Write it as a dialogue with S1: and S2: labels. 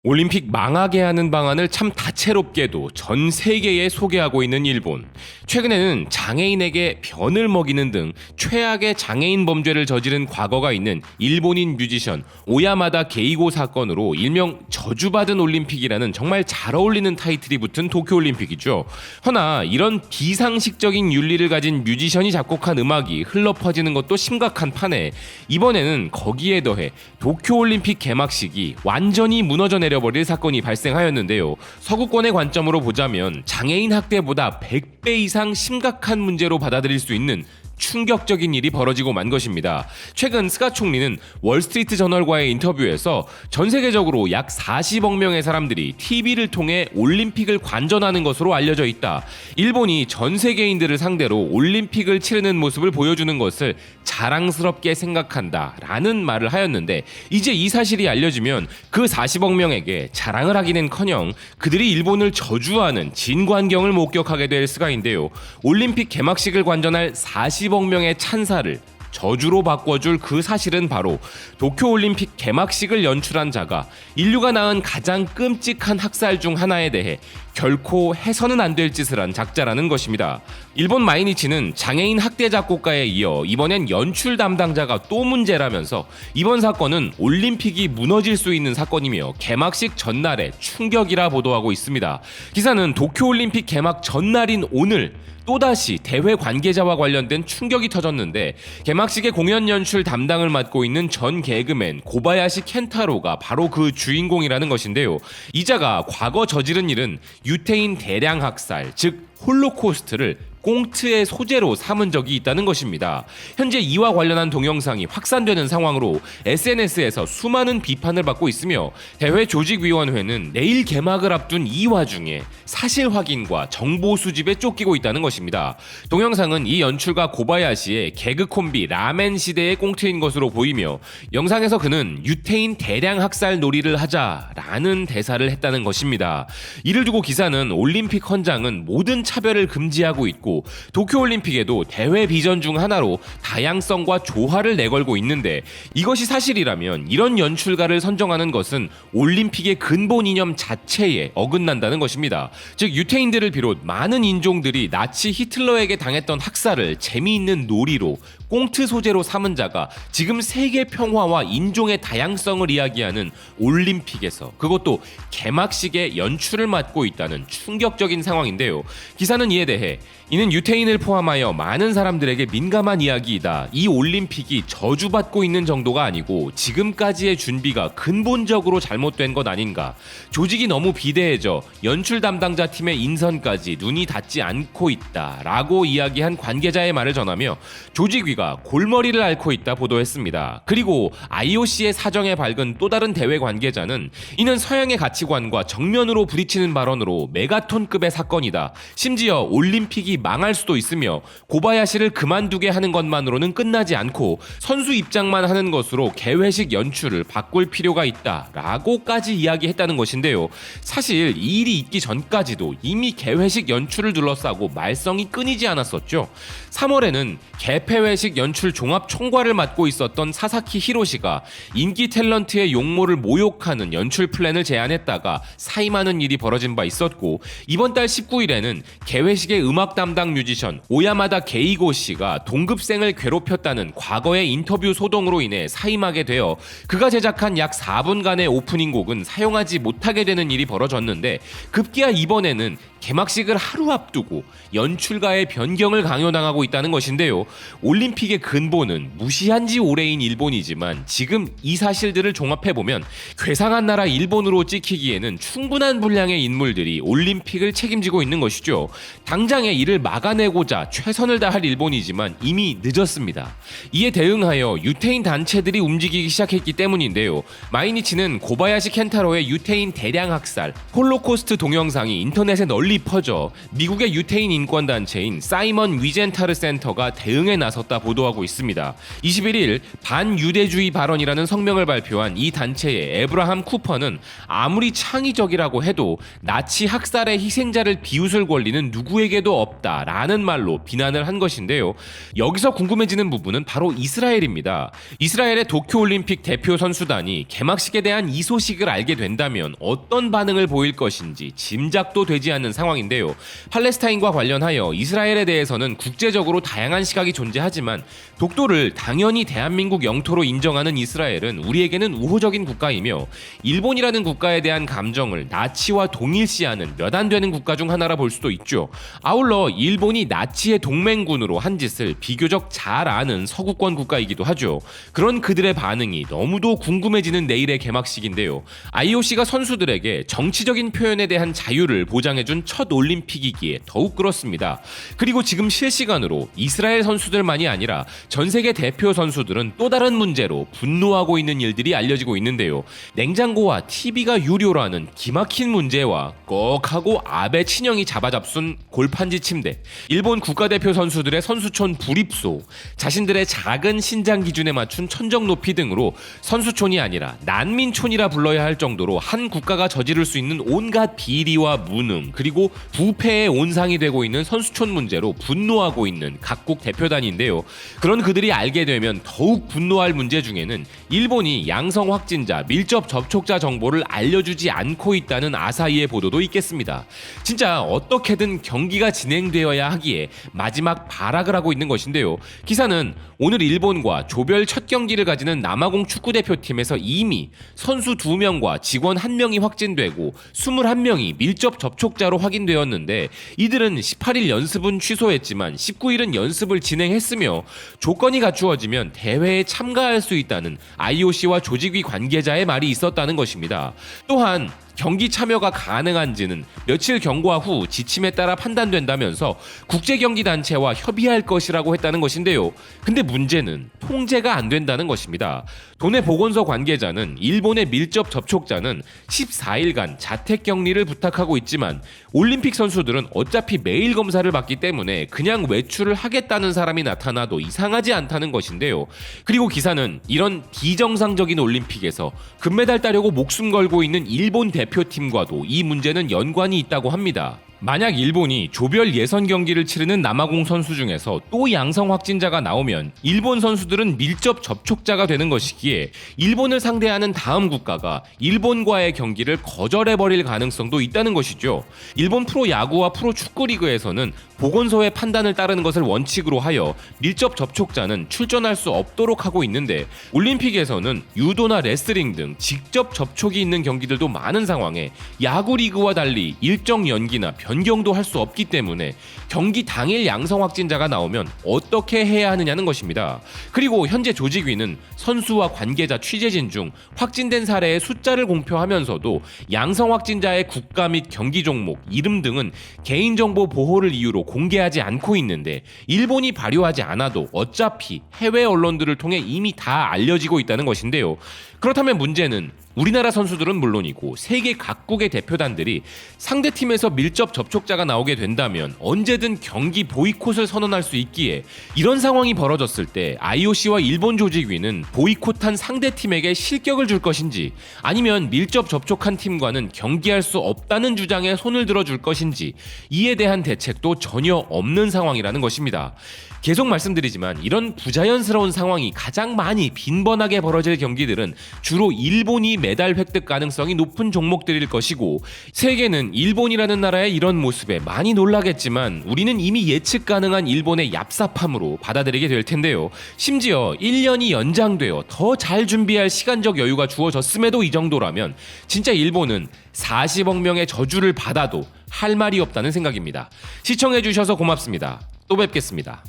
S1: 올림픽 망하게 하는 방안을 참 다채롭게도 전 세계에 소개하고 있는 일본. 최근에는 장애인에게 변을 먹이는 등 최악의 장애인 범죄를 저지른 과거가 있는 일본인 뮤지션 오야마다 게이고 사건으로 일명 저주받은 올림픽이라는 정말 잘 어울리는 타이틀이 붙은 도쿄올림픽이죠. 허나 이런 비상식적인 윤리를 가진 뮤지션이 작곡한 음악이 흘러 퍼지는 것도 심각한 판에 이번에는 거기에 더해 도쿄올림픽 개막식이 완전히 무너져 내려버릴 사건이 발생하였는데요. 서구권의 관점으로 보자면 장애인 학대보다 100배 이상 심각한 문제로 받아들일 수 있는 충격적인 일이 벌어지고 만 것입니다. 최근 스가 총리는 월스트리트 저널과의 인터뷰에서 전 세계적으로 약 40억 명의 사람들이 TV를 통해 올림픽을 관전하는 것으로 알려져 있다. 일본이 전 세계인들을 상대로 올림픽을 치르는 모습을 보여주는 것을 자랑스럽게 생각한다 라는 말을 하였는데, 이제 이 사실이 알려지면 그 40억 명에게 자랑을 하기는커녕 그들이 일본을 저주하는 진광경을 목격하게 될 수가인데요. 올림픽 개막식을 관전할 40억 명의 찬사를 저주로 바꿔줄 그 사실은 바로 도쿄올림픽 개막식을 연출한 자가 인류가 낳은 가장 끔찍한 학살 중 하나에 대해 결코 해서는 안 될 짓을 한 작자라는 것입니다. 일본 마이니치는 장애인 학대 작곡가에 이어 이번엔 연출 담당자가 또 문제라면서 이번 사건은 올림픽이 무너질 수 있는 사건이며 개막식 전날의 충격이라 보도하고 있습니다. 기사는 도쿄올림픽 개막 전날인 오늘 또다시 대회 관계자와 관련된 충격이 터졌는데, 개막식의 공연 연출 담당을 맡고 있는 전 개그맨 고바야시 켄타로가 바로 그 주인공이라는 것인데요. 이자가 과거 저지른 일은 유태인 대량 학살, 즉 홀로코스트를 꽁트의 소재로 삼은 적이 있다는 것입니다. 현재 이와 관련한 동영상이 확산되는 상황으로 SNS에서 수많은 비판을 받고 있으며, 대회 조직위원회는 내일 개막을 앞둔 이 와중에 사실 확인과 정보 수집에 쫓기고 있다는 것입니다. 동영상은 이 연출가 고바야시의 개그 콤비 라멘 시대의 꽁트인 것으로 보이며, 영상에서 그는 유태인 대량 학살 놀이를 하자라는 대사를 했다는 것입니다. 이를 두고 기사는 올림픽 헌장은 모든 차별을 금지하고 있고 도쿄올림픽에도 대회 비전 중 하나로 다양성과 조화를 내걸고 있는데, 이것이 사실이라면 이런 연출가를 선정하는 것은 올림픽의 근본 이념 자체에 어긋난다는 것입니다. 즉 유태인들을 비롯 많은 인종들이 나치 히틀러에게 당했던 학살을 재미있는 놀이로 꽁트 소재로 삼은 자가 지금 세계 평화와 인종의 다양성을 이야기하는 올림픽에서, 그것도 개막식의 연출을 맡고 있다는 충격적인 상황인데요. 기사는 이에 대해 이는 유태인을 포함하여 많은 사람들에게 민감한 이야기이다. 이 올림픽이 저주받고 있는 정도가 아니고 지금까지의 준비가 근본적으로 잘못된 것 아닌가. 조직이 너무 비대해져 연출 담당자 팀의 인선까지 눈이 닿지 않고 있다 라고 이야기한 관계자의 말을 전하며, 조직위가 골머리를 앓고 있다 보도했습니다. 그리고 IOC의 사정에 밝은 또 다른 대회 관계자는 이는 서양의 가치관과 정면으로 부딪히는 발언으로 메가톤급의 사건이다. 심지어 올림픽이 망할 수도 있으며 고바야시를 그만두게 하는 것만으로는 끝나지 않고 선수 입장만 하는 것으로 개회식 연출을 바꿀 필요가 있다 라고까지 이야기했다는 것인데요. 사실 이 일이 있기 전까지도 이미 개회식 연출을 둘러싸고 말썽이 끊이지 않았었죠. 3월에는 개폐회식 연출 종합 총괄을 맡고 있었던 사사키 히로시가 인기 탤런트의 용모를 모욕하는 연출 플랜을 제안했다가 사임하는 일이 벌어진 바 있었고, 이번 달 19일에는 개회식의 음악 담당 뮤지션 오야마다 게이고 씨가 동급생을 괴롭혔다는 과거의 인터뷰 소동으로 인해 사임하게 되어 그가 제작한 약 4분간의 오프닝 곡은 사용하지 못하게 되는 일이 벌어졌는데, 급기야 이번에는 개막식을 하루 앞두고 연출가의 변경을 강요당하고 있다는 것인데요. 올림픽의 근본은 무시한 지 오래인 일본이지만 지금 이 사실들을 종합해보면 괴상한 나라 일본으로 찍히기에는 충분한 분량의 인물들이 올림픽을 책임지고 있는 것이죠. 당장에 이를 막아내고자 최선을 다할 일본이지만 이미 늦었습니다. 이에 대응하여 유태인 단체들이 움직이기 시작했기 때문인데요. 마이니치는 고바야시 켄타로의 유태인 대량 학살, 홀로코스트 동영상이 인터넷에 널리 퍼져 미국의 유태인 인권단체인 사이먼 위젠타르 센터가 대응에 나섰다 보도하고 있습니다. 21일 반유대주의 발언이라는 성명을 발표한 이 단체의 에브라함 쿠퍼는 아무리 창의적이라고 해도 나치 학살의 희생자를 비웃을 권리는 누구에게도 없다 없다라는 말로 비난을 한 것인데요. 여기서 궁금해지는 부분은 바로 이스라엘입니다. 이스라엘의 도쿄올림픽 대표 선수단이 개막식에 대한 이 소식을 알게 된다면 어떤 반응을 보일 것인지 짐작도 되지 않는 상황인데요. 팔레스타인과 관련하여 이스라엘에 대해서는 국제적으로 다양한 시각이 존재하지만 독도를 당연히 대한민국 영토로 인정하는 이스라엘은 우리에게는 우호적인 국가이며 일본이라는 국가에 대한 감정을 나치와 동일시하는 몇 안 되는 국가 중 하나라 볼 수도 있죠. 아울러 일본이 나치의 동맹군으로 한 짓을 비교적 잘 아는 서구권 국가이기도 하죠. 그런 그들의 반응이 너무도 궁금해지는 내일의 개막식인데요. IOC가 선수들에게 정치적인 표현에 대한 자유를 보장해준 첫 올림픽이기에 더욱 그렇습니다. 그리고 지금 실시간으로 이스라엘 선수들만이 아니라 전 세계 대표 선수들은 또 다른 문제로 분노하고 있는 일들이 알려지고 있는데요. 냉장고와 TV가 유료라는 기막힌 문제와 꺽 하고 아베 친형이 잡아잡순 골판지 침대, 일본 국가대표 선수들의 선수촌 불입소, 자신들의 작은 신장 기준에 맞춘 천정 높이 등으로 선수촌이 아니라 난민촌이라 불러야 할 정도로 한 국가가 저지를 수 있는 온갖 비리와 무능, 그리고 부패의 온상이 되고 있는 선수촌 문제로 분노하고 있는 각국 대표단인데요. 그런 그들이 알게 되면 더욱 분노할 문제 중에는 일본이 양성 확진자, 밀접 접촉자 정보를 알려주지 않고 있다는 아사히의 보도도 있겠습니다. 진짜 어떻게든 경기가 진행되어야 하기에 마지막 발악을 하고 있는 것인데요. 기사는 오늘 일본과 조별 첫 경기를 가지는 남아공 축구대표팀에서 이미 선수 2명과 직원 1명이 확진되고 21명이 밀접 접촉자로 확인되었는데 이들은 18일 연습은 취소했지만 19일은 연습을 진행했으며 조건이 갖추어지면 대회에 참가할 수 있다는 IOC와 조직위 관계자의 말이 있었다는 것입니다. 또한 경기 참여가 가능한지는 며칠 경과 후 지침에 따라 판단된다면서 국제경기단체와 협의할 것이라고 했다는 것인데요. 근데 문제는 통제가 안 된다는 것입니다. 도내 보건소 관계자는 일본의 밀접 접촉자는 14일간 자택격리를 부탁하고 있지만 올림픽 선수들은 어차피 매일 검사를 받기 때문에 그냥 외출을 하겠다는 사람이 나타나도 이상하지 않다는 것인데요. 그리고 기사는 이런 비정상적인 올림픽에서 금메달 따려고 목숨 걸고 있는 일본 대표팀과도 이 문제는 연관이 있다고 합니다. 만약 일본이 조별 예선 경기를 치르는 남아공 선수 중에서 또 양성 확진자가 나오면 일본 선수들은 밀접 접촉자가 되는 것이기에 일본을 상대하는 다음 국가가 일본과의 경기를 거절해버릴 가능성도 있다는 것이죠. 일본 프로야구와 프로축구리그에서는 보건소의 판단을 따르는 것을 원칙으로 하여 밀접 접촉자는 출전할 수 없도록 하고 있는데 올림픽에서는 유도나 레슬링 등 직접 접촉이 있는 경기들도 많은 상황에 야구 리그와 달리 일정 연기나 변경도 할 수 없기 때문에 경기 당일 양성 확진자가 나오면 어떻게 해야 하느냐는 것입니다. 그리고 현재 조직위는 선수와 관계자 취재진 중 확진된 사례의 숫자를 공표하면서도 양성 확진자의 국가 및 경기 종목, 이름 등은 개인정보 보호를 이유로 공개하지 않고 있는데 일본이 발효하지 않아도 어차피 해외 언론들을 통해 이미 다 알려지고 있다는 것인데요. 그렇다면 문제는 우리나라 선수들은 물론이고 세계 각국의 대표단들이 상대팀에서 밀접 접촉자가 나오게 된다면 언제든 경기 보이콧을 선언할 수 있기에 이런 상황이 벌어졌을 때 IOC와 일본 조직위는 보이콧한 상대팀에게 실격을 줄 것인지 아니면 밀접 접촉한 팀과는 경기할 수 없다는 주장에 손을 들어줄 것인지 이에 대한 대책도 전혀 없는 상황이라는 것입니다. 계속 말씀드리지만 이런 부자연스러운 상황이 가장 많이 빈번하게 벌어질 경기들은 주로 일본이 메달 획득 가능성이 높은 종목들일 것이고 세계는 일본이라는 나라의 이런 모습에 많이 놀라겠지만 우리는 이미 예측 가능한 일본의 얍삽함으로 받아들이게 될 텐데요. 심지어 1년이 연장되어 더 잘 준비할 시간적 여유가 주어졌음에도 이 정도라면 진짜 일본은 40억 명의 저주를 받아도 할 말이 없다는 생각입니다. 시청해주셔서 고맙습니다. 또 뵙겠습니다.